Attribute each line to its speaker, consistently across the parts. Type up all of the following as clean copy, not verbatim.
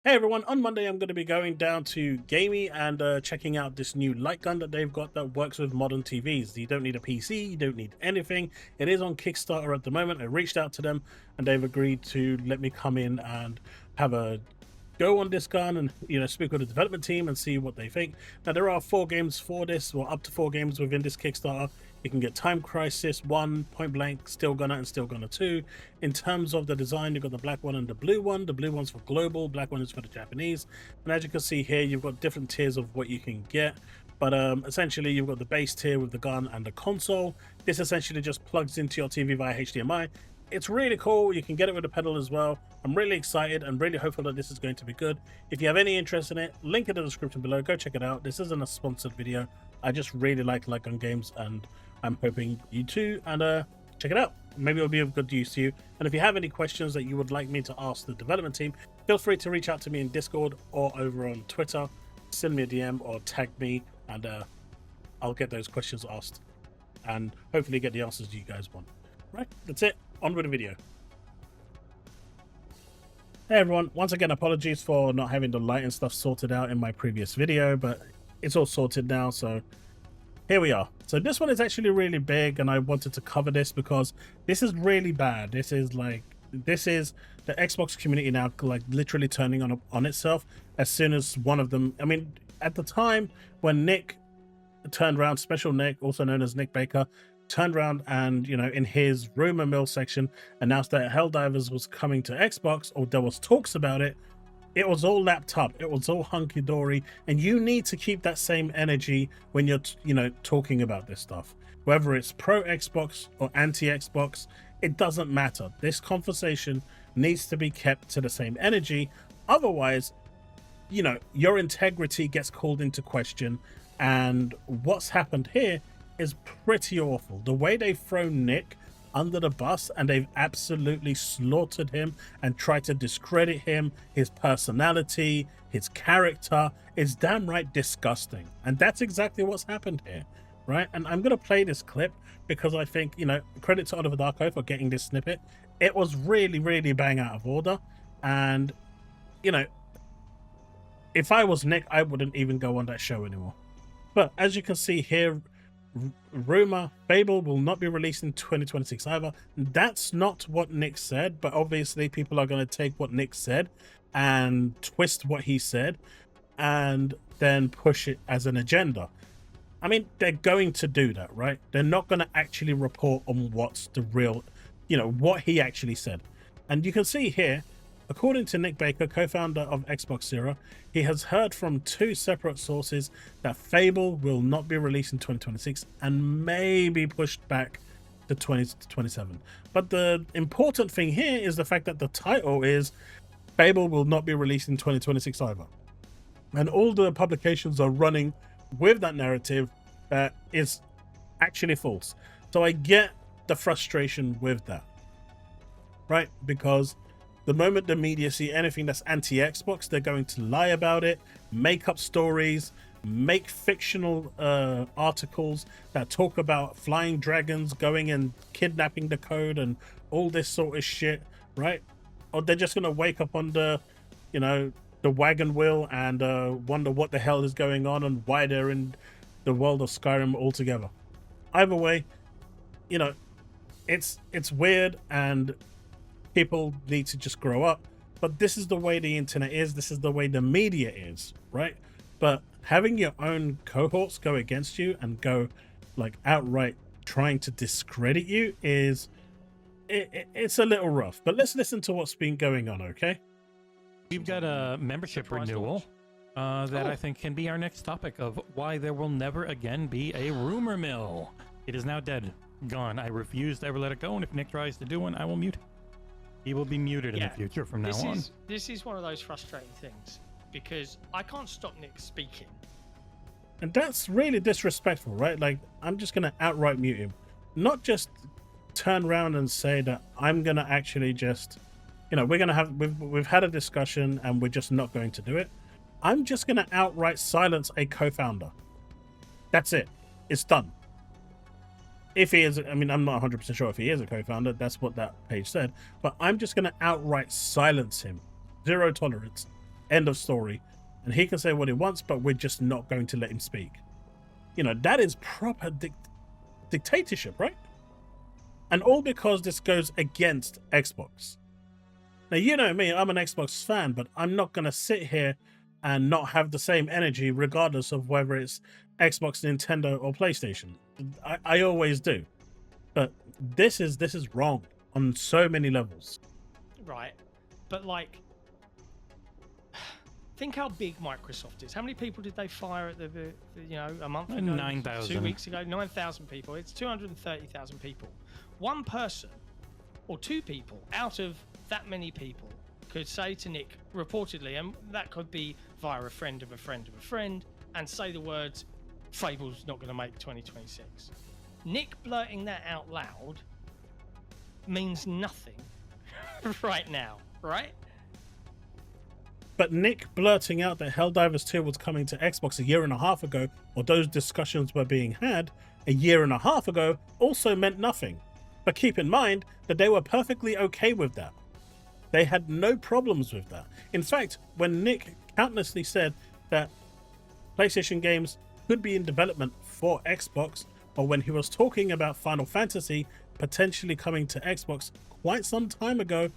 Speaker 1: Hey everyone, on Monday I'm going to be going down to Gamey and checking out this new light gun that they've got that works with modern TVs. You don't need a PC, you don't need anything. It is on Kickstarter at the moment. I reached out to them and they've agreed to let me come in and have a go on this gun and speak with the development team and see what they think. Now there are 4 games for this, or up to 4 games within this Kickstarter. You can get Time Crisis 1, Point Blank, Still Gunner, and Still Gunner 2. In terms of the design, you've got the black one and the blue one. The blue one's for global, black one is for the Japanese. And as you can see here, you've got different tiers of what you can get. But essentially, you've got the base tier with the gun and the console. This essentially just plugs into your TV via HDMI. It's really cool. You can get it with a pedal as well. I'm really excited and really hopeful that this is going to be good. If you have any interest in it, link in the description below. Go check it out. This isn't a sponsored video. I just really like light gun games and I'm hoping you too, and check it out. Maybe it'll be of good use to you. And if you have any questions that you would like me to ask the development team, feel free to reach out to me in Discord or over on Twitter. Send me a DM or tag me, and I'll get those questions asked and hopefully get the answers you guys want. Right, that's it. On with the video. Hey everyone, once again apologies for not having the light and stuff sorted out in my previous video, but it's all sorted now, so here we are. So this one is actually really big and I wanted to cover this because this is really bad. This is the Xbox community now like literally turning on itself as soon as one of them, I mean, at the time when Nick turned around, Special Nick, also known as Nick Baker, turned around and, in his rumor mill section announced that Helldivers was coming to Xbox, or there was talks about it. It was all lapped up, it was all hunky-dory, and you need to keep that same energy when you're talking about this stuff, whether it's pro Xbox or anti Xbox. It doesn't matter. This conversation needs to be kept to the same energy, otherwise your integrity gets called into question. And what's happened here is pretty awful. The way they've thrown Nick under the bus and they've absolutely slaughtered him and tried to discredit him, his personality, his character, is damn right disgusting. And that's exactly what's happened here, right? And I'm gonna play this clip because I think, credit to Oliver Darko for getting this snippet. It was really, really bang out of order. And if I was Nick, I wouldn't even go on that show anymore. But as you can see here, rumor, Fable will not be released in 2026 either. That's not what Nick said, but obviously people are going to take what Nick said and twist what he said and then push it as an agenda. I mean, they're going to do that, right? They're not going to actually report on what's the real, what he actually said. And you can see here, according to Nick Baker, co-founder of Xbox Zero, he has heard from 2 separate sources that Fable will not be released in 2026 and may be pushed back to 2027. But the important thing here is the fact that the title is Fable will not be released in 2026 either. And all the publications are running with that narrative that is actually false. So I get the frustration with that, right? Because the moment the media see anything that's anti-Xbox, they're going to lie about it, make up stories, make fictional articles that talk about flying dragons going and kidnapping the code and all this sort of shit, right? Or they're just going to wake up on the, the wagon wheel and wonder what the hell is going on and why they're in the world of Skyrim altogether. Either way, it's weird and people need to just grow up, but this is the way the internet is. This is the way the media is, right? But having your own cohorts go against you and go like outright trying to discredit you is it's a little rough. But let's listen to what's been going on, okay?
Speaker 2: We've got a membership renewal that I think can be our next topic of why there will never again be a rumor mill. It is now dead, gone. I refuse to ever let it go, and if Nick tries to do one, I will mute him. He will be muted in the future from now on.
Speaker 3: This is one of those frustrating things because I can't stop Nick speaking.
Speaker 1: And that's really disrespectful, right? Like, I'm just going to outright mute him. Not just turn around and say that I'm going to actually just, we're going to have, we've had a discussion and we're just not going to do it. I'm just going to outright silence a co-founder. That's it. It's done. If he is, I mean, I'm not 100% sure if he is a co-founder. That's what that page said. But I'm just going to outright silence him. Zero tolerance. End of story. And he can say what he wants, but we're just not going to let him speak. You know, that is proper dictatorship, right? And all because this goes against Xbox. Now, you know me, I'm an Xbox fan, but I'm not going to sit here and not have the same energy regardless of whether it's Xbox, Nintendo, or PlayStation. I always do. But this is wrong on so many levels.
Speaker 3: Right. But like, think how big Microsoft is. How many people did they fire at a month ago?
Speaker 2: 9,000.
Speaker 3: 2 weeks ago? 9,000 people. It's 230,000 people. One person or two people out of that many people could say to Nick, reportedly, and that could be via a friend of a friend of a friend, and say the words, Fable's not going to make 2026. Nick blurting that out loud means nothing right now, right?
Speaker 1: But Nick blurting out that Helldivers 2 was coming to Xbox a year and a half ago, or those discussions were being had a year and a half ago, also meant nothing. But keep in mind that they were perfectly okay with that. They had no problems with that. In fact, when Nick countlessly said that PlayStation games could be in development for Xbox, or when he was talking about Final Fantasy potentially coming to Xbox quite some time ago,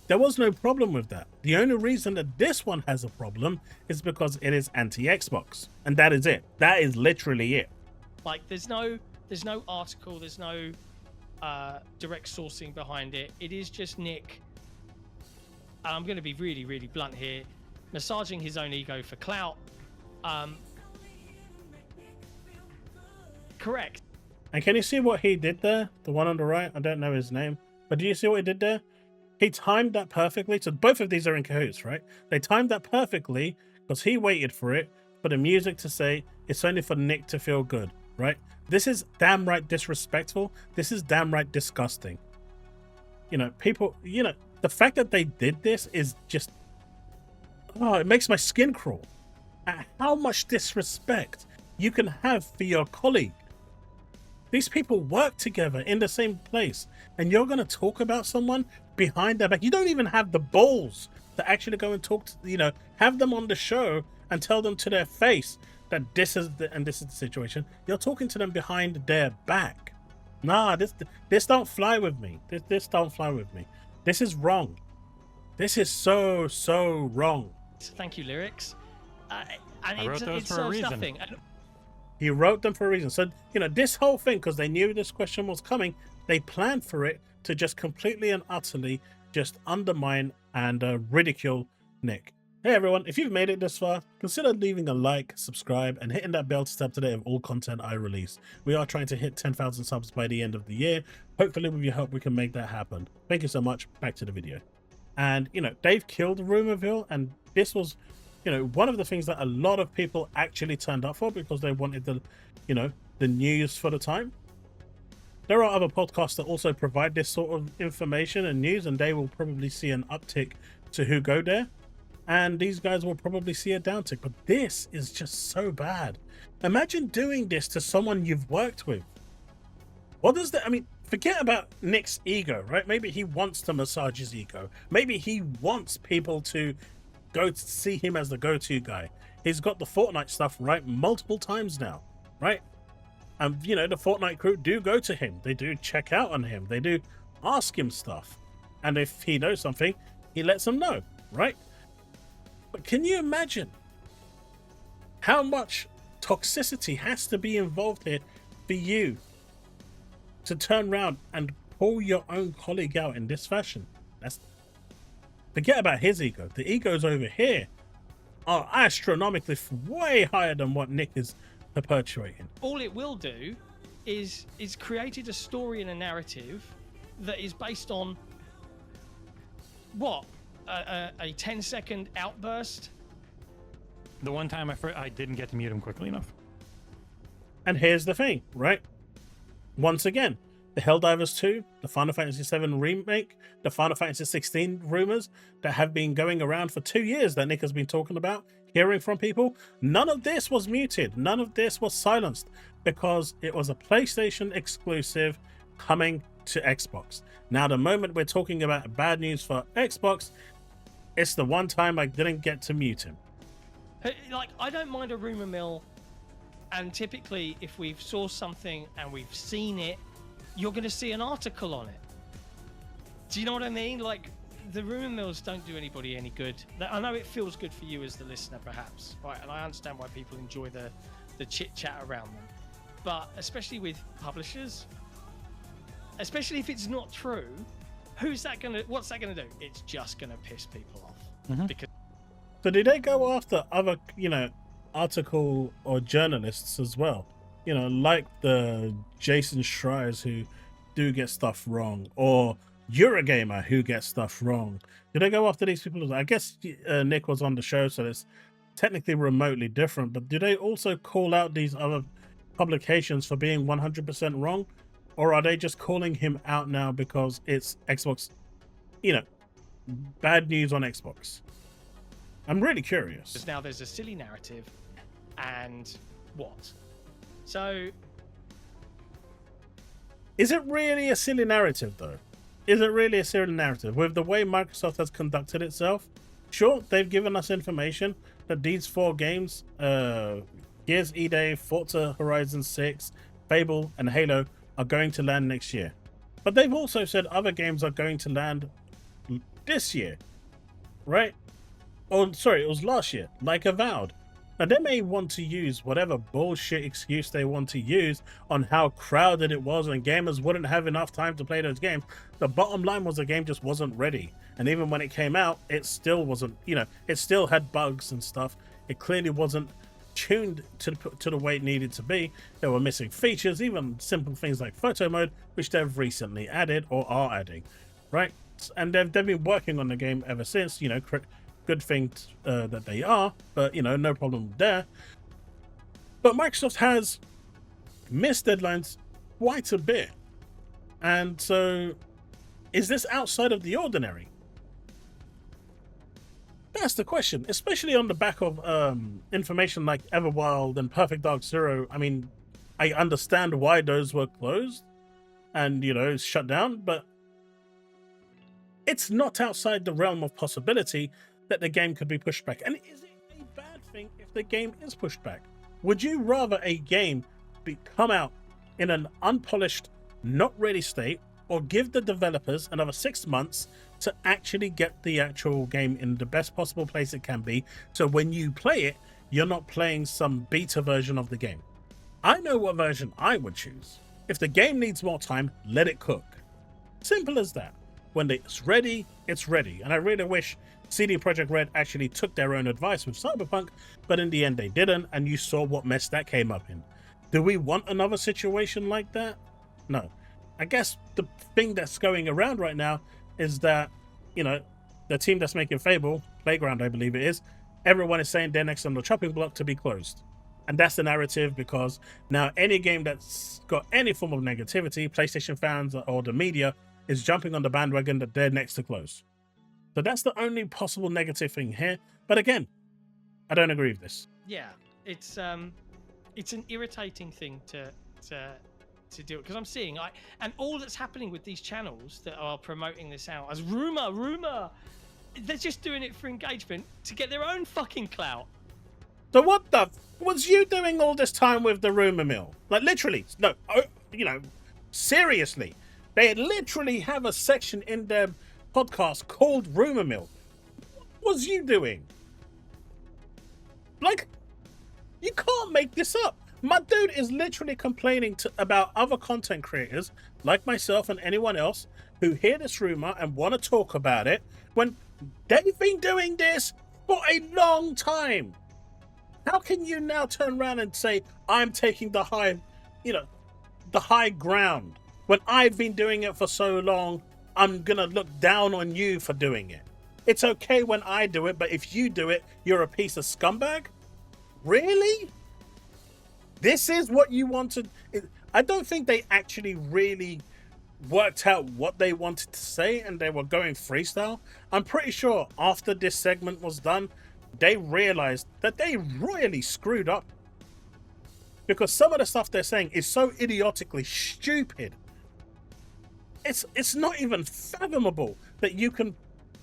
Speaker 1: there was no problem with that. The only reason that this one has a problem is because it is anti-Xbox. And that is it. That is literally it.
Speaker 3: Like, there's no article, there's no direct sourcing behind it. It is just Nick, I'm going to be really, really blunt here, massaging his own ego for clout. Correct.
Speaker 1: And can you see what he did there? The one on the right? I don't know his name. But do you see what he did there? He timed that perfectly. So both of these are in cahoots, right? They timed that perfectly because he waited for it, for the music to say it's only for Nick to feel good, right? This is damn right disrespectful. This is damn right disgusting. You know, people, you know, the fact that they did this is just, oh, it makes my skin crawl. At how much disrespect you can have for your colleague. These people work together in the same place, and you're going to talk about someone behind their back. You don't even have the balls to actually go and talk to, you know, have them on the show and tell them to their face that this is the situation. You're talking to them behind their back. Nah, this don't fly with me. This don't fly with me. This is wrong. This is so wrong.
Speaker 3: Thank you, Lyrics. And
Speaker 2: I wrote those
Speaker 3: it
Speaker 2: for a
Speaker 3: serves
Speaker 2: reason.
Speaker 3: nothing.
Speaker 1: He wrote them for a reason. So, you know, this whole thing, because they knew this question was coming, they planned for it to just completely and utterly just undermine and ridicule Nick. Hey everyone, if you've made it this far, consider leaving a like, subscribe, and hitting that bell to stay up to date of all content I release. We are trying to hit 10,000 subs by the end of the year. Hopefully with your help we can make that happen. Thank you so much. Back to the video. And, you know, they've killed Rumorville, and this was, you know, one of the things that a lot of people actually turned up for because they wanted the, you know, the news for the time. There are other podcasts that also provide this sort of information and news, and they will probably see an uptick to who go there. And these guys will probably see a downtick. But this is just so bad. Imagine doing this to someone you've worked with. What does that, I mean, forget about Nick's ego, right? Maybe he wants to massage his ego. Maybe he wants people to go to see him as the go-to guy. He's got the Fortnite stuff right multiple times now, right? And, you know, the Fortnite crew do go to him. They do check out on him. They do ask him stuff. And if he knows something, he lets them know, right? But can you imagine how much toxicity has to be involved here for you to turn around and pull your own colleague out in this fashion? Forget about his ego. The egos over here are astronomically way higher than what Nick is perpetuating.
Speaker 3: All it will do is created a story and a narrative that is based on what? A 10-second outburst?
Speaker 2: The one time I didn't get to mute him quickly enough.
Speaker 1: And here's the thing, right? Once again, the Helldivers 2, the Final Fantasy 7 remake, the Final Fantasy 16 rumors that have been going around for 2 years that Nick has been talking about, hearing from people, none of this was muted. None of this was silenced because it was a PlayStation exclusive coming to Xbox. Now, the moment we're talking about bad news for Xbox, It's the one time I didn't get to mute him.
Speaker 3: Like, I don't mind a rumor mill, and typically if we've saw something and we've seen it, you're going to see an article on it. Do you know what I mean? Like, the rumor mills don't do anybody any good. I know it feels good for you as the listener, perhaps, right? And I understand why people enjoy the chit chat around them, but especially with publishers, especially if it's not true, what's that gonna do? It's just gonna piss people off. Because
Speaker 1: So did they go after other, article or journalists as well? Like the Jason Schreiers who do get stuff wrong, or Eurogamer who gets stuff wrong. Did they go after these people? I guess Nick was on the show, so it's technically remotely different, but do they also call out these other publications for being 100% wrong? Or are they just calling him out now because it's Xbox, bad news on Xbox? I'm really curious.
Speaker 3: now there's a silly narrative, and what? So,
Speaker 1: is it really a silly narrative, though? Is it really a silly narrative? With the way Microsoft has conducted itself, sure, they've given us information that these 4 games, Gears E-Day, Forza Horizon 6, Fable, and Halo, are going to land next year. But they've also said other games are going to land this year, right? Oh, sorry, it was last year, like Avowed. Now, they may want to use whatever bullshit excuse they want to use on how crowded it was and gamers wouldn't have enough time to play those games. The bottom line was the game just wasn't ready. And even when it came out, it still wasn't, it still had bugs and stuff. It clearly wasn't tuned to the way it needed to be. There were missing features, even simple things like photo mode, which they've recently added or are adding, right? And they've been working on the game ever since, good thing that they are, but no problem there. But Microsoft has missed deadlines quite a bit, and so is this outside of the ordinary? That's the question, especially on the back of information like Everwild and Perfect Dark Zero. I mean, I understand why those were closed and shut down, but it's not outside the realm of possibility that the game could be pushed back. And is it a bad thing if the game is pushed back? Would you rather a game come out in an unpolished, not ready state, or give the developers another 6 months to actually get the actual game in the best possible place it can be, so when you play it, you're not playing some beta version of the game? I know what version I would choose. If the game needs more time, let it cook. Simple as that. When it's ready, it's ready. And I really wish CD Projekt Red actually took their own advice with Cyberpunk, but in the end they didn't, and you saw what mess that came up in. Do we want another situation like that? No. I guess the thing that's going around right now is that, the team that's making Fable, Playground I believe it is, everyone is saying they're next on the chopping block to be closed. And that's the narrative, because now any game that's got any form of negativity, PlayStation fans or the media, is jumping on the bandwagon that they're next to close. So that's the only possible negative thing here. But again, I don't agree with this.
Speaker 3: Yeah, it's an irritating thing to do, because I'm seeing and all that's happening with these channels that are promoting this out as rumor, they're just doing it for engagement to get their own fucking clout.
Speaker 1: So what the was you doing all this time with the rumor mill? Like, literally, no, seriously, they literally have a section in their podcast called Rumor Mill. What was you doing? Like, you can't make this up. My dude is literally complaining about other content creators like myself and anyone else who hear this rumor and want to talk about it when they've been doing this for a long time. How can you now turn around and say I'm taking the high ground when I've been doing it for so long? I'm gonna look down on you for doing it. It's okay when I do it, but if you do it, you're a piece of scumbag? Really? This is what you wanted? I don't think they actually really worked out what they wanted to say and they were going freestyle. I'm pretty sure after this segment was done, they realized that they really screwed up. Because some of the stuff they're saying is so idiotically stupid. It's not even fathomable that you can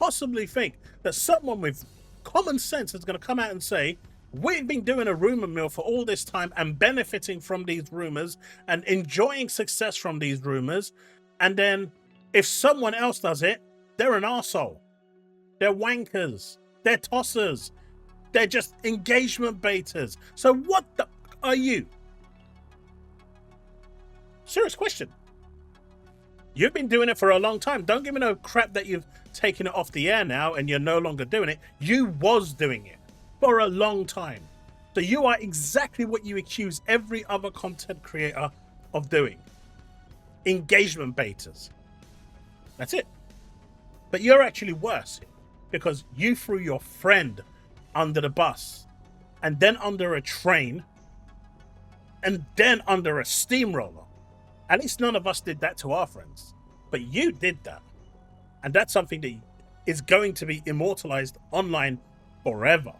Speaker 1: possibly think that someone with common sense is going to come out and say, we've been doing a rumor mill for all this time and benefiting from these rumors and enjoying success from these rumors, and then if someone else does it, they're an arsehole. They're wankers. They're tossers. They're just engagement baiters. So what the are you? Serious question. You've been doing it for a long time. Don't give me no crap that you've taken it off the air now and you're no longer doing it. You was doing it for a long time. So you are exactly what you accuse every other content creator of doing. Engagement baiters. That's it. But you're actually worse because you threw your friend under the bus and then under a train and then under a steamroller. At least none of us did that to our friends. But you did that. And that's something that is going to be immortalized online forever.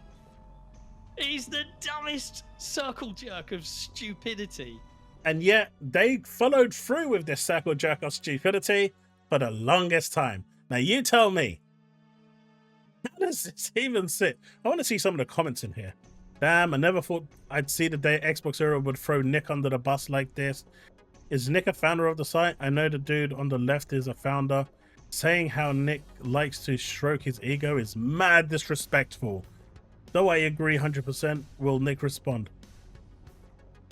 Speaker 3: He's the dumbest circle jerk of stupidity.
Speaker 1: And yet they followed through with this circle jerk of stupidity for the longest time. Now you tell me, how does this even sit? I want to see some of the comments in here. Damn, I never thought I'd see the day Xbox Era would throw Nick under the bus like this. Is Nick a founder of the site? I know the dude on the left is a founder. Saying how Nick likes to stroke his ego is mad disrespectful. Though I agree 100%, will Nick respond?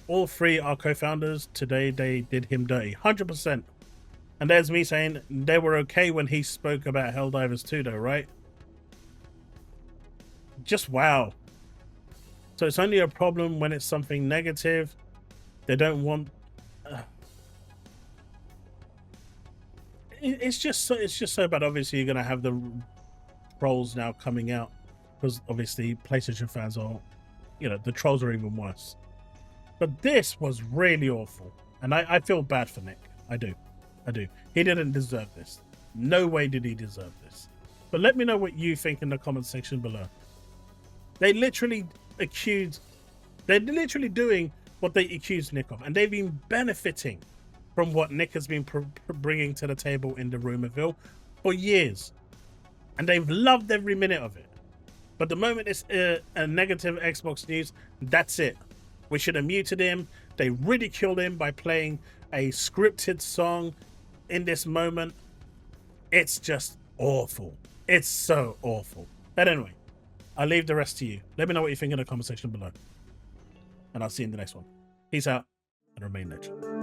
Speaker 1: All three are co-founders. Today they did him dirty. 100%. And there's me saying they were okay when he spoke about Helldivers 2 though, right? Just wow. So it's only a problem when it's something negative. They don't want... It's just so bad. Obviously, you're gonna have the trolls now coming out because obviously PlayStation fans are, the trolls are even worse. But this was really awful, and I feel bad for Nick. I do. He didn't deserve this. No way did he deserve this. But let me know what you think in the comment section below. They're literally doing what they accused Nick of, and they've been benefiting from what Nick has been bringing to the table in the Rumorville for years. And they've loved every minute of it. But the moment it's a negative Xbox news, that's it. We should have muted him. They ridiculed him by playing a scripted song in this moment. It's just awful. It's so awful. But anyway, I'll leave the rest to you. Let me know what you think in the comment section below. And I'll see you in the next one. Peace out and remain legend.